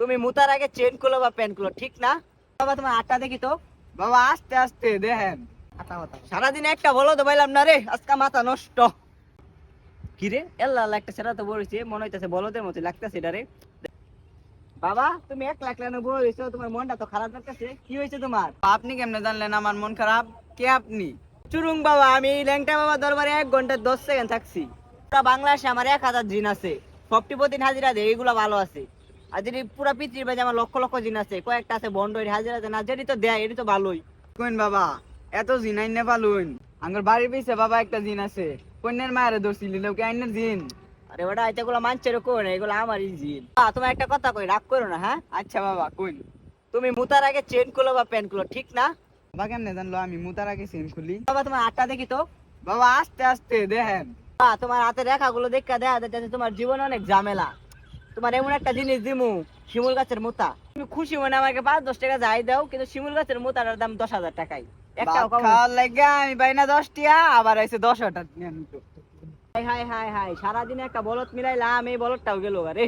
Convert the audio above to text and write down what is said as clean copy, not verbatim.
তুমি মুতার আগে চেন খুলো বা প্যান্ট খুলো, ঠিক না? বাবা তোমার আটটা দেখি তো। বাবা আস্তে আস্তে দেখেন। সারাদিন একটা বলো তো পাইলাম না রে, আজকে মাথা নষ্ট। কি রে এল্লা আল্লাহ, একটা সেটা তো বলেছে মনে হইতেছে বলদের মতো লাগতেছে এটা রে। বাবা তুমি 1 লাখ লাইনে বলেছো, তোমার মনটা তো খারাপ লাগতেছে, কি হয়েছে তোমার? আপনি কেমনে জানলেন আমার মন খারাপ? কে আপনি? চুরুং বাবা, আমি এই ল্যাংটা বাবা দরবারে 1 ঘন্টা 10 সেকেন্ড থাকছি। পুরা বাংলাদেশে আমার 1000 জিন আছে, সবটি প্রতিদিন হাজিরা দেয়, এইগুলো ভালো আছে। আর যদি পুরা পৃথিবীর মাঝে আমার লক্ষ লক্ষ জিন আছে, কয়েকটা আছে বন্ড হাজিরা দেয় না, যেটি তো দেয় এটি তো ভালোই। কোন বাবা এত জিন আইনে পালুন? আমার বাড়ির পিছে বাবা একটা জিন আছে, কন্যার মায়ের ধরছিল লোকে আইনের জিন। আরে ওটা এগুলো মানছে কোন, এগুলো আমারই জিন। তোমার একটা কথা কই, রাগ করো না হ্যাঁ। আচ্ছা বাবা কোন। তুমি মুতার আগে চেন খুলো বা প্যান্ট খুলো, ঠিক না? বাবা কেমনে জানলো আমি মুতার আগে চেন খুলি? বাবা তোমার আটটা দেখি তো। বাবা আস্তে আস্তে দেখেন। তোমার হাতের রেখাগুলো দেখা দেখা যাচ্ছে তোমার জীবনে অনেক ঝামেলা। তোমার এমন একটা জিনিস দিমু, শিমুল গাছের মোতা। তুমি খুশি মনে আমাকে 5-10 টাকা যাই দাও, কিন্তু শিমুল গাছের মোতাটার দাম 10,000 টাকাই। একটাও ভাত কম। খাওয়ার লাগা আমি পাই না 10 টিয়া, আবার আইছে 10 টা। হাই হাই হাই হাই, সারাদিনে একটা বলদ মিলাইলাম, এই বলদটাও গেল আরে।